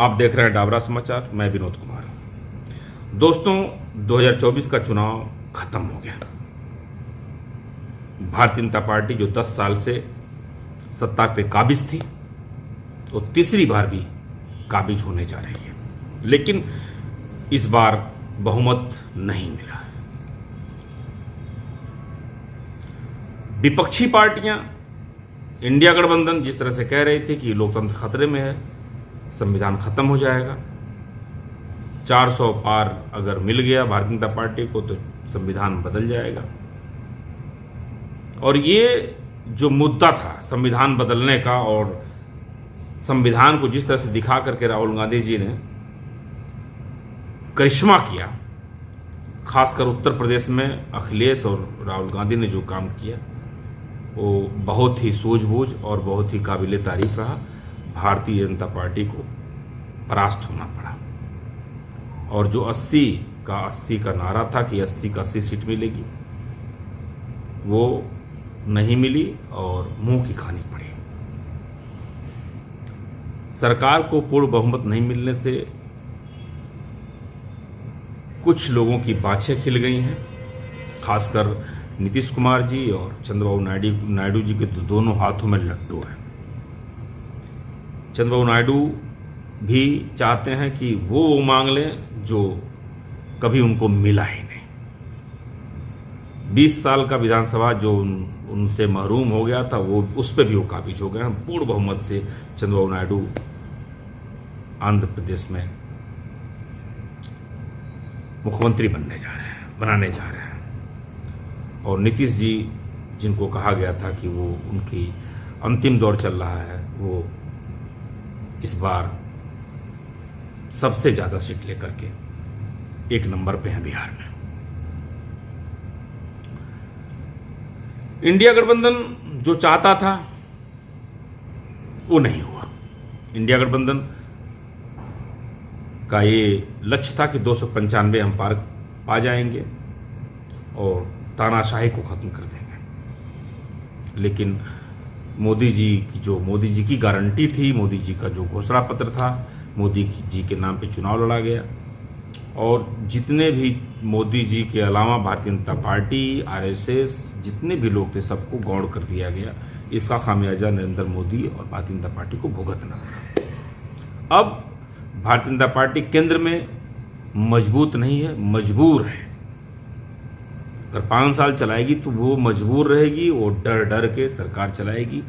आप देख रहे हैं डाबरा समाचार। मैं विनोद कुमार। दोस्तों, 2024 का चुनाव खत्म हो गया। भारतीय जनता पार्टी जो 10 साल से सत्ता पे काबिज थी, वो तीसरी बार भी काबिज होने जा रही है, लेकिन इस बार बहुमत नहीं मिला है। विपक्षी पार्टियां, इंडिया गठबंधन जिस तरह से कह रही थी कि लोकतंत्र खतरे में है, संविधान खत्म हो जाएगा, 400 पार अगर मिल गया भारतीय जनता पार्टी को तो संविधान बदल जाएगा। और ये जो मुद्दा था संविधान बदलने का, और संविधान को जिस तरह से दिखा करके राहुल गांधी जी ने करिश्मा किया, खासकर उत्तर प्रदेश में अखिलेश और राहुल गांधी ने जो काम किया वो बहुत ही सूझबूझ और बहुत ही काबिले तारीफ रहा। भारतीय जनता पार्टी को परास्त होना पड़ा, और जो 80 का नारा था कि 80 का 80 सीट मिलेगी, वो नहीं मिली और मुंह की खानी पड़ी। सरकार को पूर्ण बहुमत नहीं मिलने से कुछ लोगों की बाछें खिल गई हैं, खासकर नीतीश कुमार जी और चंद्रबाबू नायडू जी के दोनों हाथों में लड्डू हैं। चंद्रबाबू नायडू भी चाहते हैं कि वो मांग लें जो कभी उनको मिला ही नहीं। 20 साल का विधानसभा जो उनसे महरूम हो गया था, वो उस पर भी वो काबिज हो गए हैं। पूर्ण बहुमत से चंद्रबाबू नायडू आंध्र प्रदेश में मुख्यमंत्री बनाने जा रहे हैं। और नीतीश जी, जिनको कहा गया था कि वो उनकी अंतिम दौर चल रहा है, वो इस बार सबसे ज्यादा सीट लेकर के 1 नंबर पे हैं बिहार में। इंडिया गठबंधन जो चाहता था वो नहीं हुआ। इंडिया गठबंधन का ये लक्ष्य था कि 295 हम पार पा जाएंगे और तानाशाही को खत्म कर देंगे, लेकिन मोदी जी की गारंटी थी, मोदी जी का जो घोषणा पत्र था, मोदी जी के नाम पे चुनाव लड़ा गया, और जितने भी मोदी जी के अलावा भारतीय जनता पार्टी, आरएसएस, जितने भी लोग थे, सबको गौड़ कर दिया गया। इसका खामियाजा नरेंद्र मोदी और भारतीय जनता पार्टी को भुगतना पड़ा। अब भारतीय जनता पार्टी केंद्र में मजबूत नहीं है, मजबूर है। अगर 5 साल चलाएगी तो वो मजबूर रहेगी, वो डर डर के सरकार चलाएगी।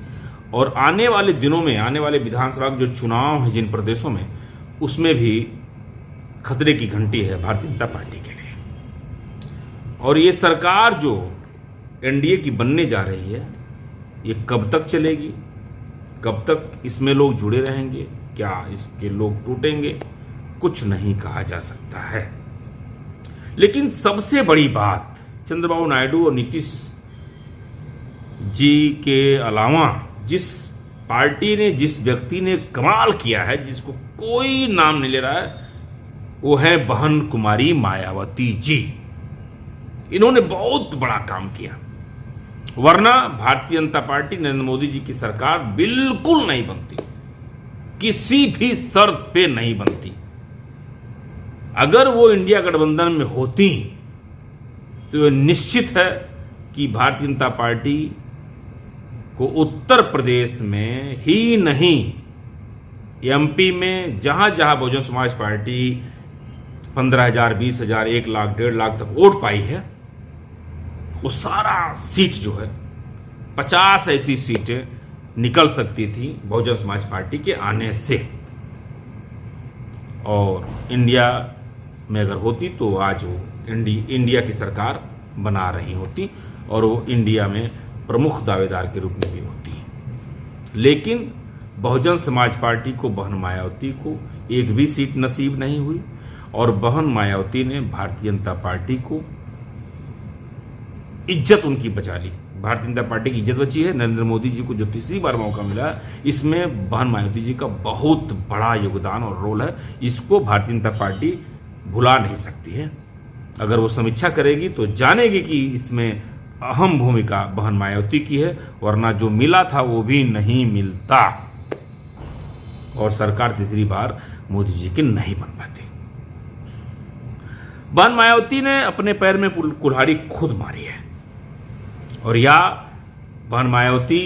और आने वाले दिनों में, आने वाले विधानसभा के जो चुनाव हैं जिन प्रदेशों में, उसमें भी खतरे की घंटी है भारतीय जनता पार्टी के लिए। और ये सरकार जो एनडीए की बनने जा रही है, ये कब तक चलेगी, कब तक इसमें लोग जुड़े रहेंगे, क्या इसके लोग टूटेंगे, कुछ नहीं कहा जा सकता है। लेकिन सबसे बड़ी बात, चंद्रबाबू नायडू और नीतीश जी के अलावा जिस पार्टी ने, जिस व्यक्ति ने कमाल किया है, जिसको कोई नाम नहीं ले रहा है, वो है बहन कुमारी मायावती जी। इन्होंने बहुत बड़ा काम किया, वरना भारतीय जनता पार्टी, नरेंद्र मोदी जी की सरकार बिल्कुल नहीं बनती, किसी भी शर्त पे नहीं बनती। अगर वो इंडिया गठबंधन में होती तो निश्चित है कि भारतीय जनता पार्टी को उत्तर प्रदेश में ही नहीं, एमपी में जहां जहां बहुजन समाज पार्टी 15,000, 20,000, 1 लाख, 1.5 लाख तक वोट पाई है, वो सारा सीट जो है, 50 ऐसी सीटें निकल सकती थी बहुजन समाज पार्टी के आने से। और इंडिया में अगर होती तो आज वो इंडिया की सरकार बना रही होती, और वो इंडिया में प्रमुख दावेदार के रूप में भी होती। लेकिन बहुजन समाज पार्टी को, बहन मायावती को एक भी सीट नसीब नहीं हुई, और बहन मायावती ने भारतीय जनता पार्टी को इज्जत उनकी बचा ली। भारतीय जनता पार्टी की इज्जत बची है। नरेंद्र मोदी जी को जो तीसरी बार मौका मिला, इसमें बहन मायावती जी का बहुत बड़ा योगदान और रोल है। इसको भारतीय जनता पार्टी भुला नहीं सकती है। अगर वो समीक्षा करेगी तो जानेगी कि इसमें अहम भूमिका बहन मायावती की है, वरना जो मिला था वो भी नहीं मिलता। और सरकार तीसरी बार मोदी जी के नहीं बन पाते। बहन मायावती ने अपने पैर में कुल्हाड़ी खुद मारी है, और या बहन मायावती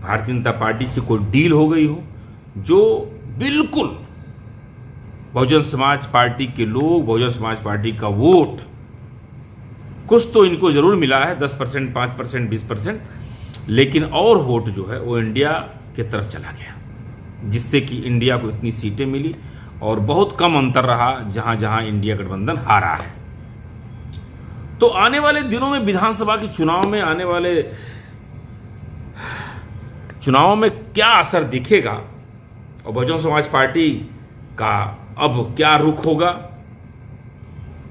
भारतीय जनता पार्टी से कोई डील हो गई हो जो बिल्कुल बहुजन समाज पार्टी के लोग, बहुजन समाज पार्टी का वोट कुछ तो इनको जरूर मिला है, 10%, 5%, 20%, लेकिन और वोट जो है वो इंडिया की तरफ चला गया, जिससे कि इंडिया को इतनी सीटें मिली और बहुत कम अंतर रहा जहां जहां इंडिया गठबंधन हारा है। तो आने वाले दिनों में विधानसभा के चुनाव में, आने वाले चुनाव में क्या असर दिखेगा और बहुजन समाज पार्टी का अब क्या रुख होगा।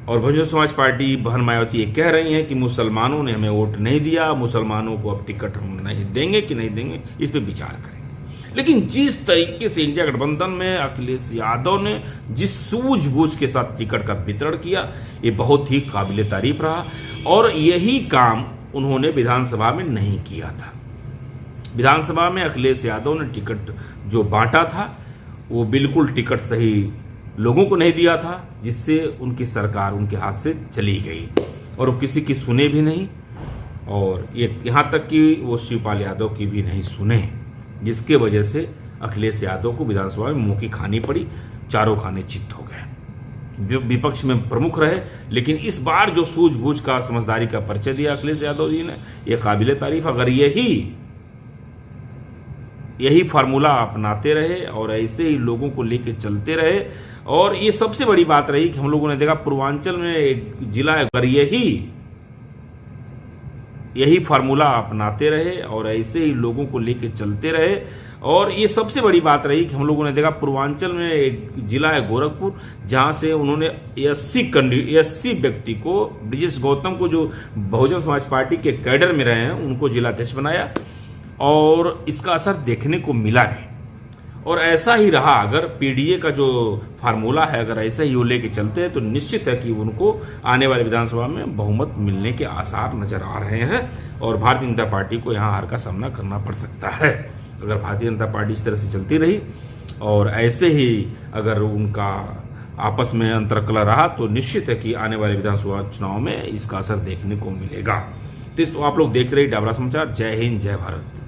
और बहुजन समाज पार्टी, बहन मायावती ये कह रही हैं कि मुसलमानों ने हमें वोट नहीं दिया, मुसलमानों को अब टिकट हम नहीं देंगे कि नहीं देंगे, इस पे विचार करेंगे। लेकिन जिस तरीके से इंडिया गठबंधन में अखिलेश यादव ने जिस सूझबूझ के साथ टिकट का वितरण किया, ये बहुत ही काबिले तारीफ रहा, और यही काम उन्होंने विधानसभा में नहीं किया था। विधानसभा में अखिलेश यादव ने टिकट जो बांटा था वो बिल्कुल टिकट सही लोगों को नहीं दिया था, जिससे उनकी सरकार उनके हाथ से चली गई और वो किसी की सुने भी नहीं, और ये यहाँ तक कि वो शिवपाल यादव की भी नहीं सुने, जिसके वजह से अखिलेश यादव को विधानसभा में मुंह की खानी पड़ी, चारों खाने चित्त हो गए। विपक्ष में प्रमुख रहे, लेकिन इस बार जो सूझबूझ का, समझदारी का परिचय दिया अखिलेश यादव जी ने, यह काबिले तारीफ। अगर यही फार्मूला अपनाते रहे और ऐसे ही लोगों को लेके चलते रहे, और ये सबसे बड़ी बात रही कि हम लोगों ने देखा पूर्वांचल में एक जिला है, अगर यही फार्मूला अपनाते रहे और ऐसे ही लोगों को लेके चलते रहे, और ये सबसे बड़ी बात रही कि हम लोगों ने देखा पूर्वांचल में एक जिला है गोरखपुर, जहां से उन्होंने 80 व्यक्ति को, ब्रिजेश गौतम को जो बहुजन समाज पार्टी के कैडर में रहे हैं, उनको जिलाध्यक्ष बनाया, और इसका असर देखने को मिला भी। और ऐसा ही रहा, अगर पीडीए का जो फार्मूला है, अगर ऐसा ही वो लेके चलते हैं तो निश्चित है कि उनको आने वाले विधानसभा में बहुमत मिलने के आसार नजर आ रहे हैं, और भारतीय जनता पार्टी को यहाँ हार का सामना करना पड़ सकता है। अगर भारतीय जनता पार्टी इस तरह से चलती रही और ऐसे ही अगर उनका आपस में अंतरकलह रहा, तो निश्चित है कि आने वाले विधानसभा चुनाव में इसका असर देखने को मिलेगा। तो आप लोग देख रहे डाबरा समाचार। जय हिंद, जय भारत।